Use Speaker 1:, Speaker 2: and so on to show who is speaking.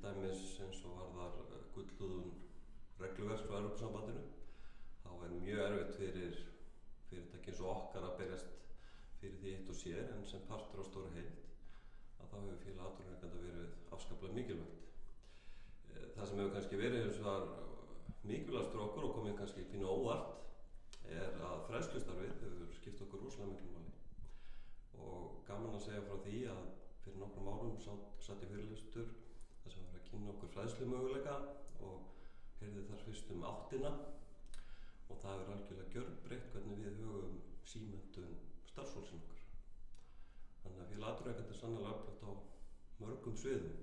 Speaker 1: dæmis eins og varðar gullhúðun regluverks frá Evrópusambandinu, þá mjög erfitt fyrir fyrirtæki eins og okkar að berjast fyrir því eitt og sér, en sem partur á stóru heild að þá hefur félag atvinnurekenda verið afskaplega mikilvægt. Það sem hefur kannski verið hins vegar mikilvægast fyrir okkur og komið kannski pínu óvart að fræðslustarfið hefur skipt okkur rosalega miklu máli. Og gaman að segja frá því að fyrir nokkrum árum satt ég fyrirlestur þar sem var að kynna okkur fræðslumöguleika og heyrði þar fyrst áttina, og það hefur algjörlega gjörbreytt hvernig við hugum símenntun starfsfólksins okkar. Þannig að félag atvinnurekenda er sannarlega öflugt á mörgum sviðum.